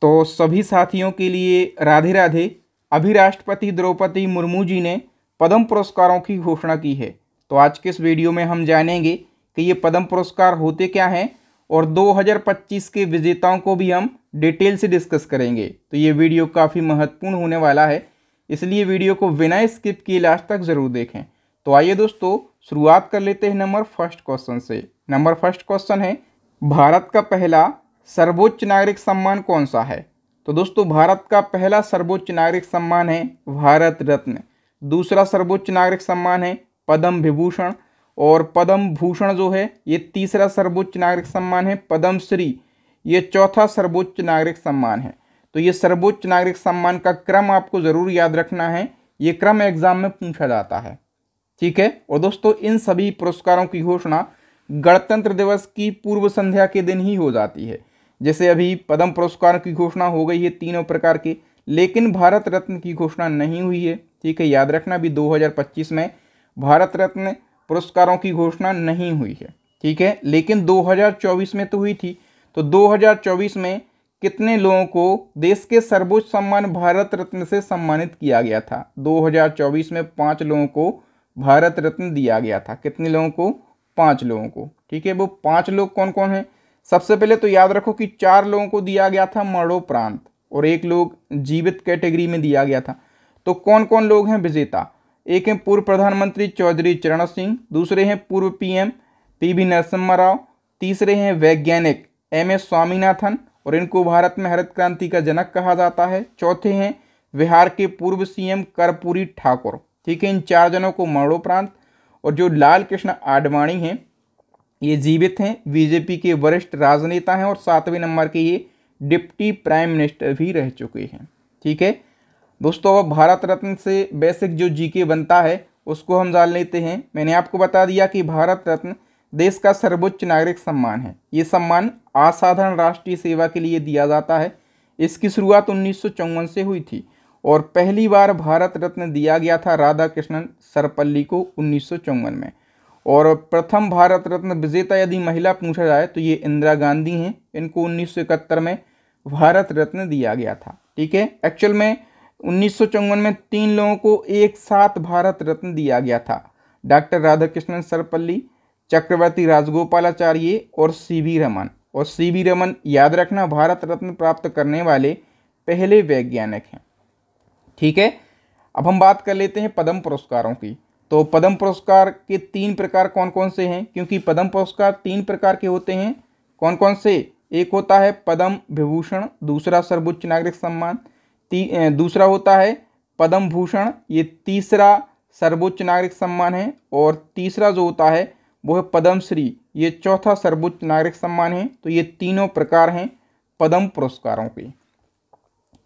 तो सभी साथियों के लिए राधे राधे। अभी राष्ट्रपति द्रौपदी मुर्मू जी ने पद्म पुरस्कारों की घोषणा की है। तो आज के इस वीडियो में हम जानेंगे कि ये पद्म पुरस्कार होते क्या हैं और 2025 के विजेताओं को भी हम डिटेल से डिस्कस करेंगे। तो ये वीडियो काफ़ी महत्वपूर्ण होने वाला है, इसलिए वीडियो को बिना स्किप किए लास्ट तक ज़रूर देखें। तो आइए दोस्तों, शुरुआत कर लेते हैं नंबर फर्स्ट क्वेश्चन से। नंबर फर्स्ट क्वेश्चन है, भारत का पहला सर्वोच्च नागरिक सम्मान कौन सा है? तो दोस्तों, भारत का पहला सर्वोच्च नागरिक सम्मान है भारत रत्न। दूसरा सर्वोच्च नागरिक सम्मान है पद्म विभूषण, और पद्म भूषण जो है ये तीसरा सर्वोच्च नागरिक सम्मान है। पद्म श्री ये चौथा सर्वोच्च नागरिक सम्मान है। तो ये सर्वोच्च नागरिक सम्मान का क्रम आपको ज़रूर याद रखना है, ये क्रम एग्जाम में पूछा जाता है, ठीक है। और दोस्तों, इन सभी पुरस्कारों की घोषणा गणतंत्र दिवस की पूर्व संध्या के दिन ही हो जाती है। जैसे अभी पद्म पुरस्कार की घोषणा हो गई है तीनों प्रकार की, लेकिन भारत रत्न की घोषणा नहीं हुई है, ठीक है। याद रखना, भी 2025 में भारत रत्न पुरस्कारों की घोषणा नहीं हुई है, ठीक है। लेकिन 2024 में तो हुई थी। तो 2024 में कितने लोगों को देश के सर्वोच्च सम्मान भारत रत्न से सम्मानित किया गया था? 2024 में 5 लोगों को भारत रत्न दिया गया था। कितने लोगों को? 5 लोगों को, ठीक है। वो 5 लोग कौन कौन हैं? सबसे पहले तो याद रखो कि 4 लोगों को दिया गया था मरणोपरांत, और 1 लोग जीवित कैटेगरी में दिया गया था। तो कौन कौन लोग हैं विजेता? एक हैं पूर्व प्रधानमंत्री चौधरी चरण सिंह, दूसरे हैं पूर्व पीएम पीवी नरसिम्हा राव, तीसरे हैं वैज्ञानिक एमएस स्वामीनाथन, और इनको भारत में हरित क्रांति का जनक कहा जाता है। चौथे हैं बिहार के पूर्व सीएम कर्पूरी ठाकुर, ठीक है। इन 4 जनों को मरणोपरांत। और जो लाल कृष्ण आडवाणी हैं ये जीवित हैं, बीजेपी के वरिष्ठ राजनेता हैं, और 7वें नंबर के ये डिप्टी प्राइम मिनिस्टर भी रह चुके हैं, ठीक है दोस्तों। अब भारत रत्न से बेसिक जो जीके बनता है उसको हम जान लेते हैं। मैंने आपको बता दिया कि भारत रत्न देश का सर्वोच्च नागरिक सम्मान है। ये सम्मान असाधारण राष्ट्रीय सेवा के लिए दिया जाता है। इसकी शुरुआत 1954 से हुई थी, और पहली बार भारत रत्न दिया गया था राधा कृष्णन सर्वपल्ली को 1954 में। और प्रथम भारत रत्न विजेता यदि महिला पूछा जाए तो ये इंदिरा गांधी हैं। इनको 1971 में भारत रत्न दिया गया था, ठीक है। एक्चुअल में 1954 में 3 लोगों को एक साथ भारत रत्न दिया गया था, डॉक्टर राधाकृष्णन सर्वपल्ली, चक्रवर्ती राजगोपालाचार्य और सीवी रमन। और सीवी रमन याद रखना भारत रत्न प्राप्त करने वाले पहले वैज्ञानिक हैं, ठीक है। अब हम बात कर लेते हैं पद्म पुरस्कारों की। तो पद्म पुरस्कार के 3 प्रकार कौन कौन से हैं? क्योंकि पद्म पुरस्कार 3 प्रकार के होते हैं। कौन कौन से? एक होता है पद्म विभूषण, दूसरा सर्वोच्च नागरिक सम्मान, दूसरा होता है पद्म भूषण, ये तीसरा सर्वोच्च नागरिक सम्मान है, और तीसरा जो होता है वो है पद्म श्री, ये चौथा सर्वोच्च नागरिक सम्मान है। तो ये तीनों प्रकार हैं पद्म पुरस्कारों के,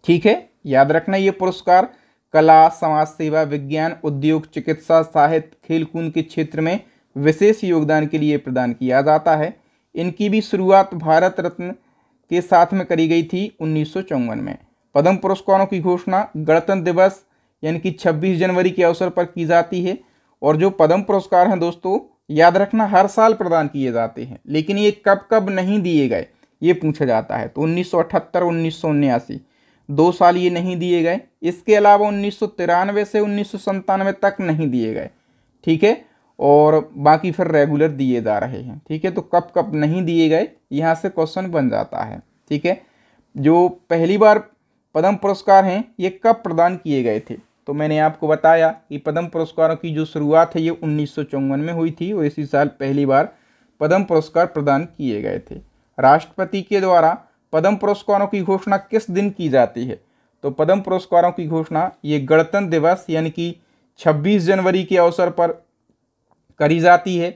ठीक है। याद रखना, ये पुरस्कार कला, समाज सेवा, विज्ञान, उद्योग, चिकित्सा, साहित्य, खेलकूद के क्षेत्र में विशेष योगदान के लिए प्रदान किया जाता है। इनकी भी शुरुआत भारत रत्न के साथ में करी गई थी 1954 में। पद्म पुरस्कारों की घोषणा गणतंत्र दिवस यानी कि 26 जनवरी के अवसर पर की जाती है। और जो पद्म पुरस्कार हैं दोस्तों, याद रखना हर साल प्रदान किए जाते हैं, लेकिन ये कब कब नहीं दिए गए ये पूछा जाता है। तो 1978 1979 2 साल ये नहीं दिए गए। इसके अलावा 1993 से 1997 तक नहीं दिए गए, ठीक है। और बाकी फिर रेगुलर दिए जा रहे हैं, ठीक है। तो कब कब नहीं दिए गए यहाँ से क्वेश्चन बन जाता है, ठीक है। जो पहली बार पद्म पुरस्कार हैं ये कब प्रदान किए गए थे? तो मैंने आपको बताया कि पद्म पुरस्कारों की जो शुरुआत है ये 1954 में हुई थी, और इसी साल पहली बार पद्म पुरस्कार प्रदान किए गए थे। राष्ट्रपति के द्वारा पद्म पुरस्कारों की घोषणा किस दिन की जाती है? तो पद्म पुरस्कारों की घोषणा ये गणतंत्र दिवस यानी कि 26 जनवरी के अवसर पर करी जाती है।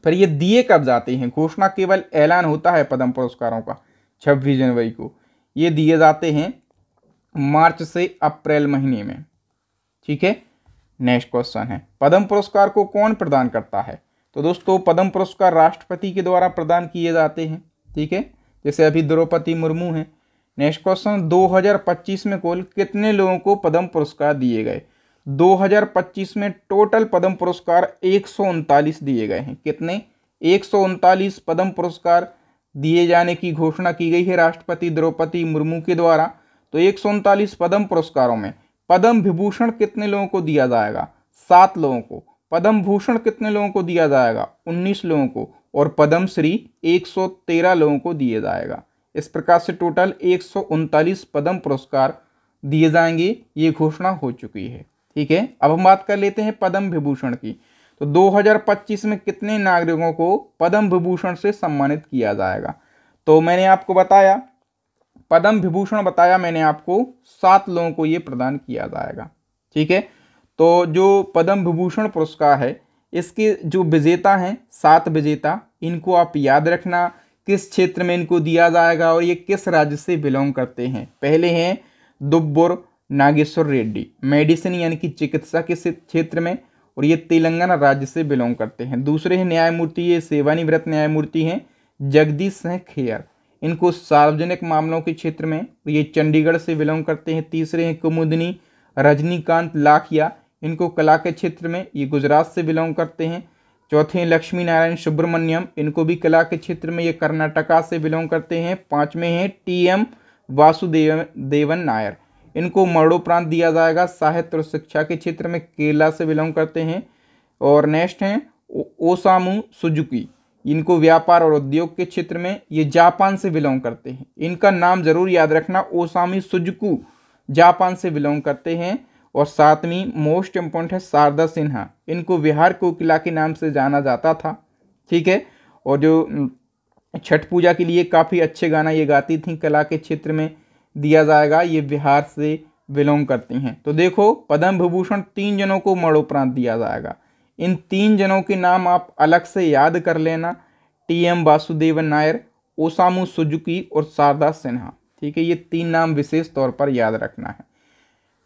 फिर ये दिए कब जाते हैं? घोषणा केवल ऐलान होता है पद्म पुरस्कारों का 26 जनवरी को, ये दिए जाते हैं मार्च से अप्रैल महीने में, ठीक है। नेक्स्ट क्वेश्चन है, पद्म पुरस्कार को कौन प्रदान करता है? तो दोस्तों, पद्म पुरस्कार राष्ट्रपति के द्वारा प्रदान किए जाते हैं, ठीक है। जैसे अभी द्रौपदी मुर्मू हैं। नेक्स्ट क्वेश्चन, 2025 में कुल कितने लोगों को पद्म पुरस्कार दिए गए? 2025 में टोटल पद्म पुरस्कार 139 दिए गए हैं। कितने? 139 पद्म पुरस्कार दिए जाने की घोषणा की गई है राष्ट्रपति द्रौपदी मुर्मू के द्वारा। तो 139 पद्म पुरस्कारों में पद्म विभूषण कितने लोगों को दिया जाएगा? 7 लोगों को। पद्म भूषण कितने लोगों को दिया जाएगा? 19 लोगों को। और पद्म श्री 113 लोगों को दिया जाएगा। इस प्रकार से टोटल 139 पद्म पुरस्कार दिए जाएंगे, ये घोषणा हो चुकी है। ठीक है, अब हम बात कर लेते हैं पद्म विभूषण की। तो 2025 में कितने नागरिकों को पद्म विभूषण से सम्मानित किया जाएगा? तो मैंने आपको बताया, पद्म विभूषण बताया मैंने आपको, 7 लोगों को ये प्रदान किया जाएगा। ठीक है, तो जो पद्म विभूषण पुरस्कार है, इसके जो विजेता हैं, 7 विजेता, इनको आप याद रखना किस क्षेत्र में इनको दिया जाएगा और ये किस राज्य से बिलोंग करते हैं। पहले हैं दुब्बुर नागेश्वर रेड्डी, मेडिसिन यानी कि चिकित्सा के क्षेत्र में, और ये तेलंगाना राज्य से बिलोंग करते हैं। दूसरे हैं न्यायमूर्ति, ये सेवानिवृत्त न्यायमूर्ति हैं जगदीश सिंह खेयर, इनको सार्वजनिक मामलों के क्षेत्र में, ये चंडीगढ़ से बिलोंग करते हैं। तीसरे हैं कुमुदनी रजनीकांत लाखिया, इनको कला के क्षेत्र में, ये गुजरात से बिलोंग करते हैं। चौथे हैं लक्ष्मी नारायण सुब्रमण्यम, इनको भी कला के क्षेत्र में, ये कर्नाटका से बिलोंग करते हैं। पांचवें हैं TM वासुदेवन नायर, इनको मरणोपरांत दिया जाएगा साहित्य और शिक्षा के क्षेत्र में, केरला से बिलोंग करते हैं। और नेक्स्ट हैं ओसामू सुजुकी, इनको व्यापार और उद्योग के क्षेत्र में, ये जापान से बिलोंग करते हैं। इनका नाम जरूर याद रखना, ओसामी सुजुकू, जापान से बिलोंग करते हैं। और 7वीं मोस्ट इम्पोर्टेंट है शारदा सिन्हा, इनको बिहार कोकिला के नाम से जाना जाता था। ठीक है, और जो छठ पूजा के लिए काफ़ी अच्छे गाना ये गाती थी, कला के क्षेत्र में दिया जाएगा, ये बिहार से बिलोंग करती हैं। तो देखो, पद्म विभूषण 3 जनों को मरणोपरांत दिया जाएगा। इन 3 जनों के नाम आप अलग से याद कर लेना, TM Vasudevan Nair, Osamu Suzuki और शारदा सिन्हा। ठीक है, ये 3 नाम विशेष तौर पर याद रखना है।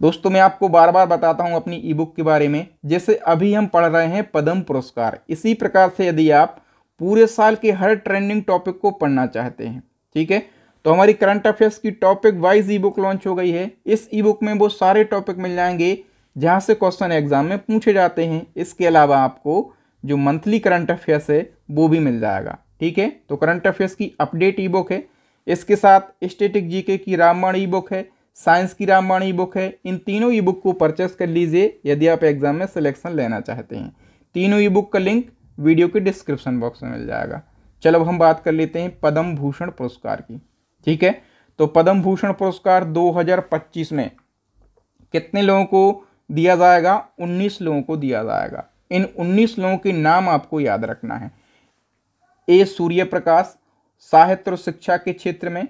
दोस्तों, मैं आपको बार बार बताता हूं अपनी ई बुक के बारे में, जैसे अभी हम पढ़ रहे हैं पद्म पुरस्कार, इसी प्रकार से यदि आप पूरे साल के हर ट्रेंडिंग टॉपिक को पढ़ना चाहते हैं, ठीक है, तो हमारी करंट अफेयर्स की टॉपिक वाइज ई बुक लॉन्च हो गई है। इस ई बुक में वो सारे टॉपिक मिल जाएंगे जहां से क्वेश्चन एग्जाम में पूछे जाते हैं। इसके अलावा आपको जो मंथली करंट अफेयर्स है वो भी मिल जाएगा। ठीक है, तो करंट अफेयर्स की अपडेट ई बुक है, इसके साथ स्टैटिक जीके की रामबाण ई बुक है, साइंस की रामबाण ई बुक है। इन तीनों ई बुक को परचेस कर लीजिए यदि आप एग्जाम में सिलेक्शन लेना चाहते हैं। तीनों ई बुक का लिंक वीडियो के डिस्क्रिप्शन बॉक्स में मिल जाएगा। चलो अब हम बात कर लेते हैं पद्म भूषण पुरस्कार की। ठीक है, तो पद्म भूषण पुरस्कार 2025 में कितने लोगों को दिया जाएगा? 19 लोगों को दिया जाएगा। इन 19 लोगों के नाम आपको याद रखना है। ए सूर्य प्रकाश, साहित्य और शिक्षा के क्षेत्र में,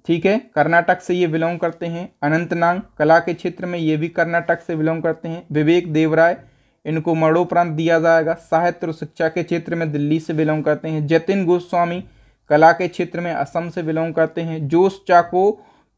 ठीक है, कर्नाटक से ये बिलोंग करते हैं। अनंतनाग, कला के क्षेत्र में, ये भी कर्नाटक से बिलोंग करते हैं। विवेक देवराय, इनको मरणोपरांत दिया जाएगा। साहित्य और शिक्षा के क्षेत्र में दिल्ली से बिलोंग करते हैं। जतिन गोस्वामी, कला के क्षेत्र में असम से बिलोंग करते हैं। जोस चाको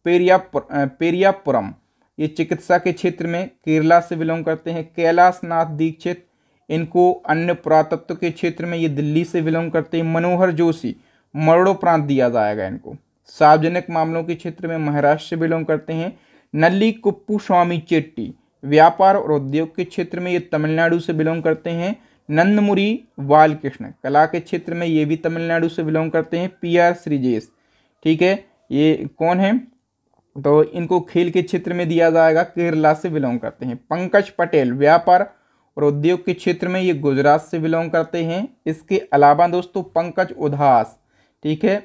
पेरियापुरम, ये चिकित्सा के क्षेत्र में केरला से बिलोंग करते हैं। कैलाश नाथ दीक्षित, इनको अन्य पुरातत्व के क्षेत्र में, ये दिल्ली से बिलोंग करते हैं। मनोहर जोशी, मरणोपरांत दिया जाएगा इनको। सार्वजनिक मामलों के क्षेत्र में महाराष्ट्र से बिलोंग करते हैं। नल्ली कुप्पुस्वामी चेट्टी, व्यापार और उद्योग के क्षेत्र में, ये तमिलनाडु से बिलोंग करते हैं। नंदमुरी बालकृष्ण, कला के क्षेत्र में, ये भी तमिलनाडु से बिलोंग करते हैं। PR श्रीजेश, ठीक है, ये कौन है? तो इनको खेल के क्षेत्र में दिया जाएगा, केरला से बिलोंग करते हैं। पंकज पटेल, व्यापार और उद्योग के क्षेत्र में, ये गुजरात से बिलोंग करते हैं। इसके अलावा दोस्तों पंकज उधास, ठीक है,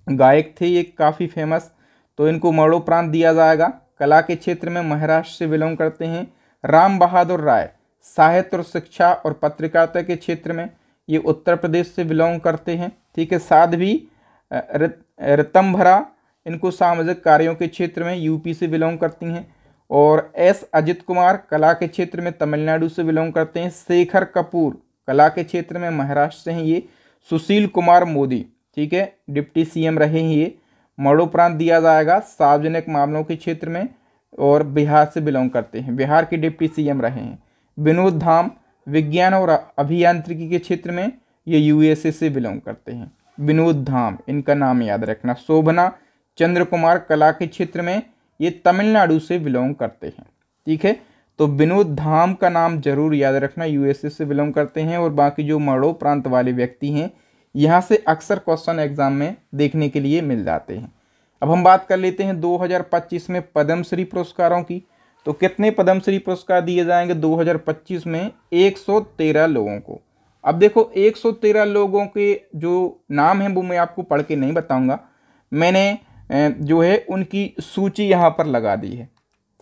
गायक थे ये काफ़ी फेमस, तो इनको मरणोपरांत दिया जाएगा। कला के क्षेत्र में महाराष्ट्र से बिलोंग करते हैं। राम बहादुर राय, साहित्य और शिक्षा और पत्रकारिता के क्षेत्र में, ये उत्तर प्रदेश से बिलोंग करते हैं। ठीक है, साध्वी ऋतंभरा, इनको सामाजिक कार्यों के क्षेत्र में UP से बिलोंग करती हैं। और S अजित कुमार, कला के क्षेत्र में तमिलनाडु से बिलोंग करते हैं। शेखर कपूर, कला के क्षेत्र में महाराष्ट्र से हैं ये। सुशील कुमार मोदी, ठीक है, डिप्टी CM रहे हैं ये, मरणोपरांत दिया जाएगा सार्वजनिक मामलों के क्षेत्र में, और बिहार से बिलोंग करते हैं, बिहार के डिप्टी CM रहे हैं। विनोद धाम, विज्ञान और अभियांत्रिकी के क्षेत्र में, ये USA से बिलोंग करते हैं। विनोद धाम, इनका नाम याद रखना। शोभना चंद्र कुमार, कला के क्षेत्र में, ये तमिलनाडु से बिलोंग करते हैं। ठीक है, तो विनोद धाम का नाम जरूर याद रखना, USA से बिलोंग करते हैं। और बाकी जो मरणोपरांत वाले व्यक्ति हैं यहाँ से अक्सर क्वेश्चन एग्जाम में देखने के लिए मिल जाते हैं। अब हम बात कर लेते हैं 2025 में पद्मश्री पुरस्कारों की। तो कितने पद्मश्री पुरस्कार दिए जाएंगे 2025 में? 113 लोगों को। अब देखो 113 लोगों के जो नाम हैं वो मैं आपको पढ़ के नहीं बताऊंगा, मैंने जो है उनकी सूची यहाँ पर लगा दी है।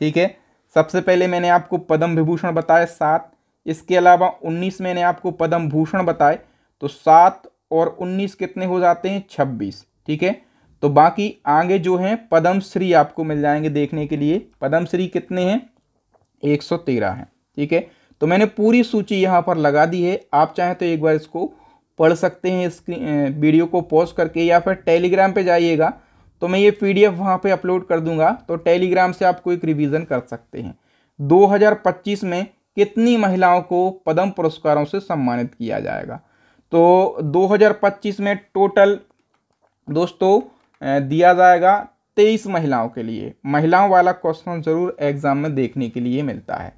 ठीक है, सबसे पहले मैंने आपको पद्म विभूषण बताए 7, इसके अलावा 19 मैंने आपको पद्म भूषण बताए। तो 7 और 19 कितने हो जाते हैं? 26। ठीक है, तो बाकी आगे जो हैं पद्मश्री आपको मिल जाएंगे देखने के लिए। पद्मश्री कितने हैं? 113 हैं। ठीक है, तो मैंने पूरी सूची यहाँ पर लगा दी है। आप चाहें तो एक बार इसको पढ़ सकते हैं, इस वीडियो को पॉज करके, या फिर टेलीग्राम पे जाइएगा तो मैं ये PDF वहाँ पे अपलोड कर दूंगा, तो टेलीग्राम से आपको एक रिवीजन कर सकते हैं। 2025 में कितनी महिलाओं को पद्म पुरस्कारों से सम्मानित किया जाएगा? तो 2025 में टोटल दोस्तों दिया जाएगा 23 महिलाओं के लिए। महिलाओं वाला क्वेश्चन जरूर एग्जाम में देखने के लिए मिलता है।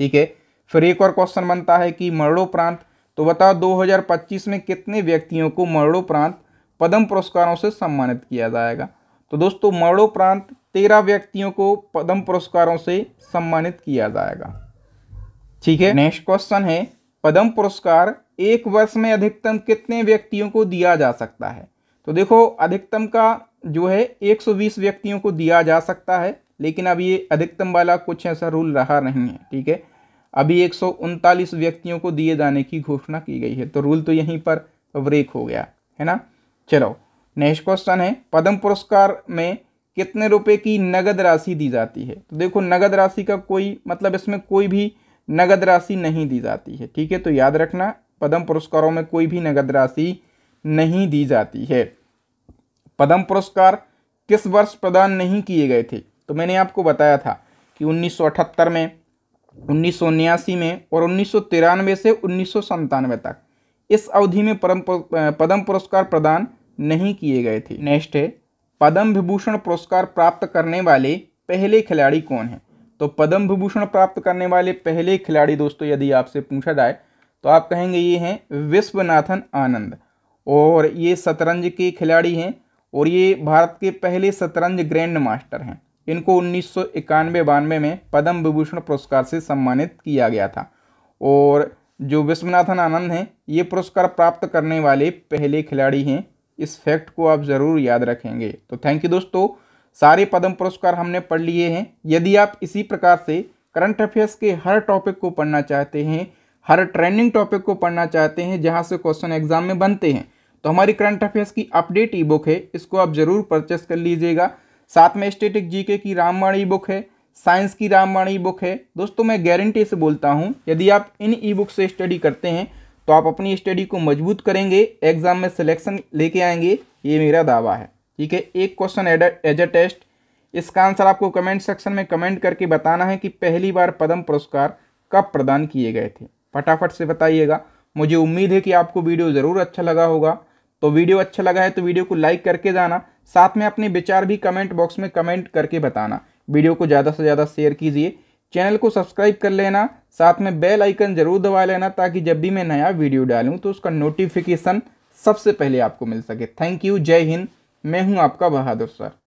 ठीक है, फिर एक और क्वेश्चन बनता है कि मरणोपरांत, तो बताओ 2025 में कितने व्यक्तियों को मरणोपरांत पद्म पुरस्कारों से सम्मानित किया जाएगा? तो दोस्तों मरणोपरांत 13 व्यक्तियों को पद्म पुरस्कारों से सम्मानित किया जाएगा। ठीक है, नेक्स्ट क्वेश्चन है पद्म पुरस्कार एक वर्ष में अधिकतम कितने व्यक्तियों को दिया जा सकता है? तो देखो अधिकतम का जो है 120 व्यक्तियों को दिया जा सकता है, लेकिन अब ये अधिकतम वाला कुछ ऐसा रूल रहा नहीं है। ठीक है, अभी 139 व्यक्तियों को दिए जाने की घोषणा की गई है, तो रूल तो यहीं पर ब्रेक हो गया है ना। चलो नेक्स्ट क्वेश्चन है पद्म पुरस्कार में कितने रुपए की नगद राशि दी जाती है? तो देखो नगद राशि का कोई मतलब इसमें कोई भी नगद राशि नहीं दी जाती है। ठीक है, तो याद रखना पद्म पुरस्कारों में कोई भी नगद राशि नहीं दी जाती है। पद्म पुरस्कार किस वर्ष प्रदान नहीं किए गए थे? तो मैंने आपको बताया था कि 1978 में, 1979 में और 1993 से 1997 तक इस अवधि में पद्म पुरस्कार प्रदान नहीं किए गए थे। नेक्स्ट है पद्म विभूषण पुरस्कार प्राप्त करने वाले पहले खिलाड़ी कौन हैं? तो पद्म विभूषण प्राप्त करने वाले पहले खिलाड़ी दोस्तों यदि आपसे पूछा जाए तो आप कहेंगे ये हैं विश्वनाथन आनंद, और ये शतरंज के खिलाड़ी हैं और ये भारत के पहले शतरंज ग्रैंड मास्टर हैं। इनको 1991-92 में पद्म विभूषण पुरस्कार से सम्मानित किया गया था, और जो विश्वनाथन आनंद हैं ये पुरस्कार प्राप्त करने वाले पहले खिलाड़ी हैं। इस फैक्ट को आप ज़रूर याद रखेंगे। तो थैंक यू दोस्तों, सारे पद्म पुरस्कार हमने पढ़ लिए हैं। यदि आप इसी प्रकार से करंट अफेयर्स के हर टॉपिक को पढ़ना चाहते हैं, हर ट्रेंडिंग टॉपिक को पढ़ना चाहते हैं जहां से क्वेश्चन एग्जाम में बनते हैं, तो हमारी करंट अफेयर्स की अपडेट ई बुक है, इसको आप जरूर परचेस कर लीजिएगा। साथ में स्टैटिक जीके की रामबाण ई बुक है, साइंस की रामबाण ई बुक है। दोस्तों मैं गारंटी से बोलता हूं यदि आप इन ई बुक से स्टडी करते हैं तो आप अपनी स्टडी को मजबूत करेंगे, एग्जाम में सिलेक्शन लेके आएंगे, ये मेरा दावा है। ठीक है, एक क्वेश्चन एज अ टेस्ट, इसका आंसर आपको कमेंट सेक्शन में कमेंट करके बताना है कि पहली बार पद्म पुरस्कार कब प्रदान किए गए थे। फटाफट से बताइएगा। मुझे उम्मीद है कि आपको वीडियो ज़रूर अच्छा लगा होगा। तो वीडियो अच्छा लगा है तो वीडियो को लाइक करके जाना, साथ में अपने विचार भी कमेंट बॉक्स में कमेंट करके बताना। वीडियो को ज़्यादा से ज़्यादा शेयर कीजिए, चैनल को सब्सक्राइब कर लेना, साथ में बेल आइकन जरूर दबा लेना ताकि जब भी मैं नया वीडियो डालूं तो उसका नोटिफिकेशन सबसे पहले आपको मिल सके। थैंक यू, जय हिंद, मैं हूं आपका बहादुर सर।